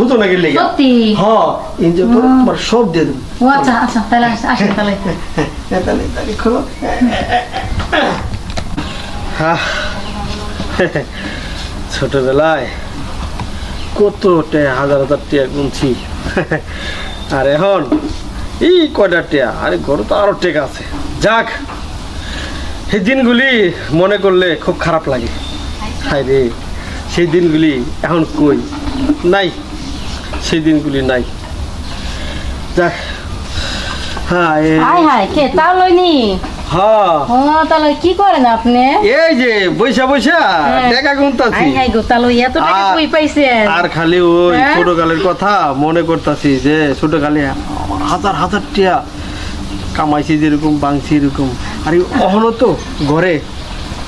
বুঝো না গেলে সত্যি হ্যাঁ এনজয় করো তোমার সব দিয়ে দেবো ও আচ্ছা আচ্ছা তাহলে আসেন তাহলে তাহলে তাহলে খোলো ছোটবেলায় কত হাজার হাজার টাকা গুনছি আর এখন এই কয়টা টাকা আরে ঘরে তো আরো টাকা আছে যাক সেই দিনগুলি মনে করলে খুব খারাপ লাগে হায় রে সেই দিনগুলি এখন কই নাই সেই দিনগুলি নাই যাক হ্যাঁ হাই হাই কে তা লইনি হ্যাঁ ও তাহলে কি করেন আপনি এই যে বৈশা বৈশা টাকা গুনতাছি হাই হাই গো তাহলে এত টাকা কই পাইছেন আর খালি ওই ছোটকালের কথা মনে করতাছি যে ছোটকালে হাজার হাজার টাকা কামাইছি যেরকম বাংছি এরকম আর অহনো তো ঘরে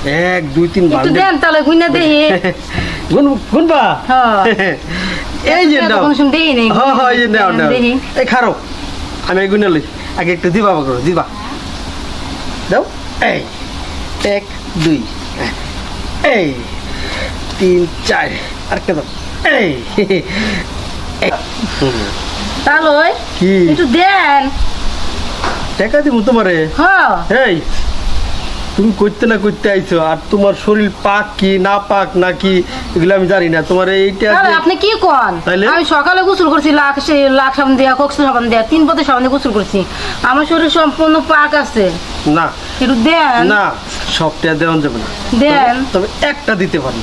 1 2 3 একটু দেন তাহলে গুইনা দেই গুনবা এই যে নাও কোন শুন দেই নেই হ্যাঁ হ্যাঁ এই যে নাও নাও এই খারো আমি গুনা লই আগে একটু দিবা করো দিবা দাও এই 1 2 এই 3 4 আর কে দাও এই তাহলে কি একটু দেন টাকা দিব তোমারে হ্যাঁ এই তুমি করতে না করতে আইছো আর তোমার শরীর পাক কি না পাক নাকি এগুলো আমি জানি না তোমার এইটা তাহলে আপনি কি কোন তাইলে? আমি সকালে গোসল করছি লাখ সাবান দিয়া কক্সিল সাবান দিয়া 3 বোতল সাবান দিয়ে গোসল করছি আমার শরীর সম্পূর্ণ পাক আছে না একটু দেন না সবটা দেওয়া যাবে না দেন তবে একটা দিতে পারি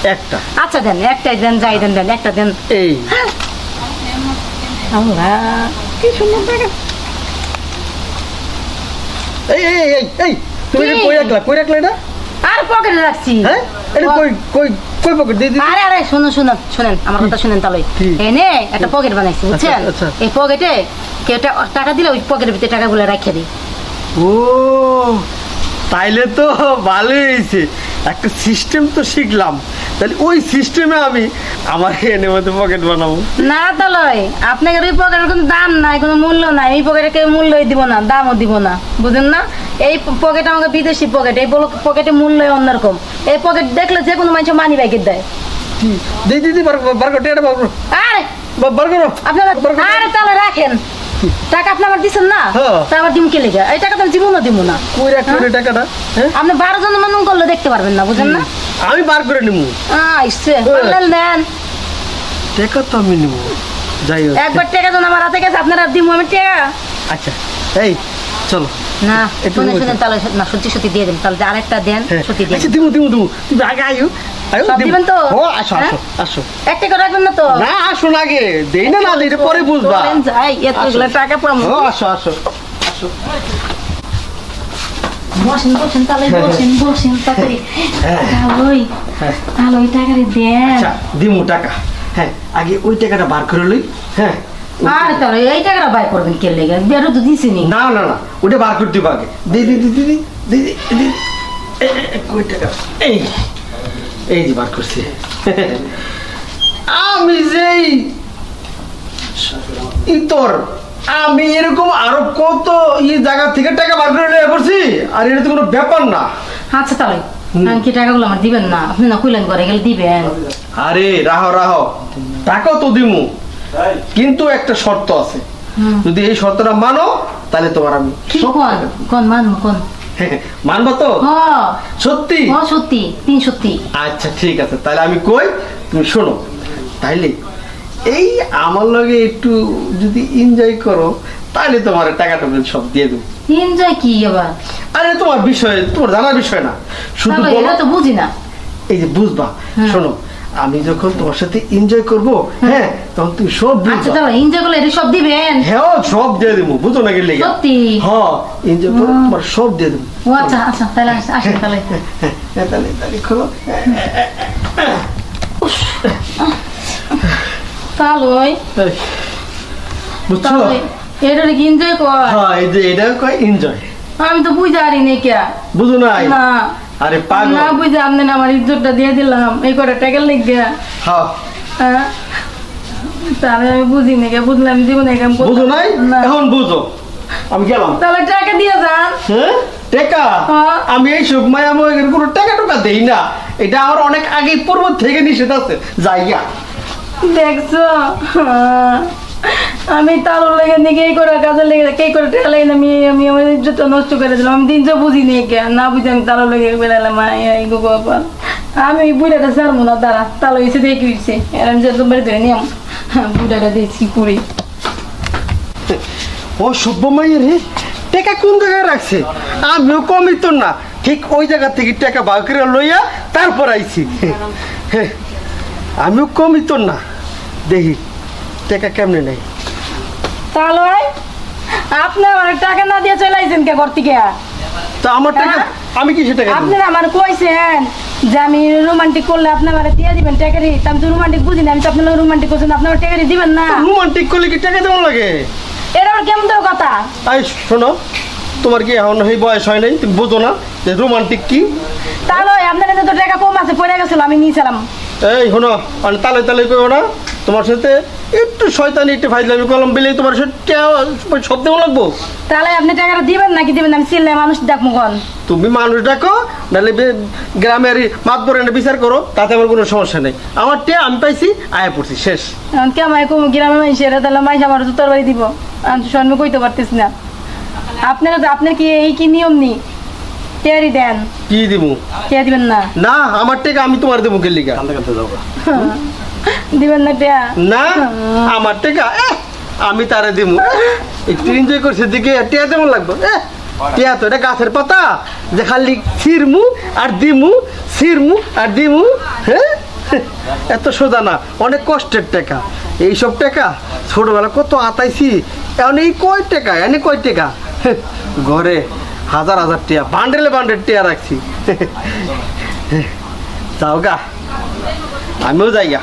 একটা আচ্ছা দেন একটাই দেন যাই দেন দেন একটা দেন এই আল্লাহ কি সুন্দর টাকা এই এই এই এই তুমি কি? এটা কই রাখলা এটা আর পকেটে রাখছি হ্যাঁ এটা কই কই কই পকেট দিয়ে দিই আরে আরে শুনুন শুনুন শুনেন আমার কথা শুনেন তাহলে কি? এনে একটা পকেট বানাইছি বুঝছেন আচ্ছা। এই পকেটে কেউ টাকা দিলে ওই পকেটের ভিতরে টাকাগুলো রাখিয়ে দিই ও তাইলে তো ভালোই হয়েছে একটা সিস্টেম তো শিখলাম তাহলে ওই সিস্টেমে আমি আমার এনে মধ্যে পকেট বানাবো না তাহলে আপনাকে ওই পকেটের কোনো দাম নাই কোনো মূল্য নাই এই পকেটে কেউ মূল্যই দিব না দামও দিব না বুঝেন না এই পকেট আমাকে বিদেশি পকেট এই পকেটে মূল্য অন্যরকম এই পকেট দেখলে যে কোনো মানুষ মানি ব্যাগের দেয় দিদি দিদি বার করো টেটা বার করো আরে বার করো আপনারা আরে তাহলে রাখেন টাকা আপনি আমার দিচ্ছেন না হ্যাঁ। তা আমার দিম কে লেগে এই টাকা তো আমি দিব না দিব না কই রাখলো রে টাকাটা হ্যাঁ আপনি 12 জন মানুষ করলে দেখতে পারবেন না বুঝেন না আমি বার করে নিবো আইসে দেন টাকা তো আমি নিবো যাই হোক একবার টাকা দেন আমার হাতে গেছে আপনারা দিব আমি টাকা আচ্ছা এই চলো না একটু শুনে বসে। শুনে তাহলে না সত্যি সত্যি দিয়ে দেন তাহলে আরেকটা দেন হ্যাঁ। সত্যি দেন আচ্ছা দিমু দিমু দিমু তুমি আগে আয়ো আয়ো সব দিমু। দিবেন তো? ও আসো হ্যাঁ? আসো আসো একটা করে রাখবেন না তো না আসুন আগে দেই না না দেই এটা পরে বুঝবা চলেন যাই এতগুলো টাকা পাবো ও আসো আসো আসো বসেন বসেন তাহলে বসেন তাড়াতাড়ি হ্যাঁ। তাহলে হ্যাঁ তাহলে ওই টাকাটা দেন আচ্ছা দিমু টাকা হ্যাঁ আগে ওই টাকাটা বার করে লই হ্যাঁ আর তাহলে এই টাকাটা বাই করবেন কে লেগে বেরো তো দিছিনি না না না ওটা বার করে দিবা আগে দি দি দি দি দি দি দি দি কই টাকা এই এই যে বার করছি আমি যেই ইতর আমি এরকম আরো কত জায়গা থেকে টাকা বার করে নিয়ে করছি আর এটা তো কোনো ব্যাপার না আচ্ছা তাহলে আমি কি টাকাগুলো আমার দিবেন না আপনি না কইলেন করে গেলে দিবেন আরে রাহো রাহো টাকা তো দিমু কিন্তু একটা শর্ত আছে যদি এই শর্তটা মানো তাহলে তোমার আমি কি সব কোন টাকা দেব। কোন মানু কোন মানবা তো হ সত্যি হ সত্যি 3 সত্যি আচ্ছা ঠিক আছে তাহলে আমি কই তুমি শোনো তাইলে এই আমার লগে একটু যদি এনজয় করো তাহলে তোমার টাকাটা সব দিয়ে দেবো এনজয় কি আবার আরে তোমার বিষয় তোমার জানার বিষয় না শুধু তাহলে বলো এটা তো বুঝি না এই যে বুঝবা হ্যাঁ। শোনো আমি যখন তোমার সাথে এনজয় করব হ্যাঁ তখন তুমি সব আচ্ছা বুঝবা তাহলে এনজয় করলে এটা সব দিবেন হ্যাঁ সব দিয়ে দেবো বুঝো না গেলে সত্যি? হ্যাঁ এনজয় করো তোমার সব দিয়ে দেবো ও আচ্ছা আচ্ছা তাহলে আসেন তাহলে তাহলে তাহলে খোলো তাহলে এই, বুঝছো তাহলে এটা কি এনজয় কর হ্যাঁ এই যে এটা কয় এনজয় আমি তো বুঝতে পারি নি কে বুঝো নাই না আরে পাগল না বুঝে আপনি না আমার ইজ্জতটা দিয়ে দিলাম এই করে টাকা লিখবে হ্যাঁ হ্যাঁ তাহলে আমি বুঝি না কে বুঝলাম জীবনে কাম করতে বুঝো নাই না। এখন বুঝো আমি গেলাম তাহলে টাকা দিয়ে যান হ্যাঁ টাকা হ্যাঁ। আমি এই সুখ মায়া ময়ের কোনো টাকা টুকা দেই না এটা আমার অনেক আগে পূর্ব থেকে নিষেধ আছে জায়গা দেখছো আমি তালুর লেগে দিকে এই করে কাজে লেগে কে করে টেকা লেগে আমি আমি আমার ইজ্জত নষ্ট করে দিলাম আমি দিন বুঝি নি কে না বুঝি আমি তালুর লেগে বেড়ালাম এই গোপাল আমি ওই বুড়াটা ছাড়বো না দাঁড়া তালু এসে দেখে হয়েছে আর আমি যে তোমার ধরে নিয়ম বুড়াটা দেখছি করি ও সভ্য মাইয়ের হে টাকা কোন জায়গায় রাখছে আমিও কমই তো না ঠিক ওই জায়গা থেকে টাকা বার করে লইয়া তারপর আইছি আমিও কমই তো না দেখি টাকা কেমনে নেই তাহলে আপনি আমার টাকা না দিয়ে চলে আইছেন কে ঘর থেকে তো আমার টাকা আমি কি সেটা আপনি আমার কইছেন যে আমি রোমান্টিক করলে আপনি আমার দিয়ে দিবেন টাকারি আমি তো রোমান্টিক বুঝি না আমি তো আপনার রোমান্টিক করছেন আপনি আমার টাকারি দিবেন না রোমান্টিক করলে কি টাকা দেওয়া লাগে এটা আমার কেমন দেওয়া কথা আই শোনো তোমার কি এখন এই বয়স হয় নাই তুমি বোঝো না যে রোমান্টিক কি তাহলে আপনার কাছে তো টাকা কম আছে পড়ে গেছিল আমি নিয়েছিলাম এই শোনো আমি তালে তালে করবো না তোমার সাথে একটু শয়তানি একটু ফাইজলামি কলম বেলে তোমার সাথে সব দেওয়া লাগবো তাহলে আপনি টাকাটা দিবেন নাকি দিবেন না? আমি চিনলে মানুষ দেখবো কন তুমি মানুষ ডাকো নাহলে গ্রামের মাতবরে বিচার করো তাতে আমার কোনো সমস্যা নেই আমার টিয়া আমি পাইছি আয়া পড়ছি শেষ কেমন কম গ্রামে মাইসে এটা তাহলে মাইস আমার তো তরবারি দিব আমি তো স্বর্ণ কইতে পারতেছি না আপনারা তো আপনার কি এই কি নিয়ম নি টেয়ারি দেন কি দিবো টেয়া দিবেন না না আমার টেকা আমি তোমার দেবো কে লিগা দিবেন না টেয়া না আমার টেকা আমি তারে দিমু একটু এনজয় করছে দিকে টিয়া যেমন লাগবে টিয়া তো এটা গাছের পাতা যে খালি ছিরমু আর দিমু ছিরমু আর দিমু হ্যাঁ এত সোজা না অনেক কষ্টের টাকা এইসব টাকা ছোটবেলা কত আতাইছি এখন এই কয় টাকা এনে কয় টাকা ঘরে হাজার হাজার টিয়া বান্ডেলে বান্ডেল টিয়া রাখছি যাও গা আমিও যাই গা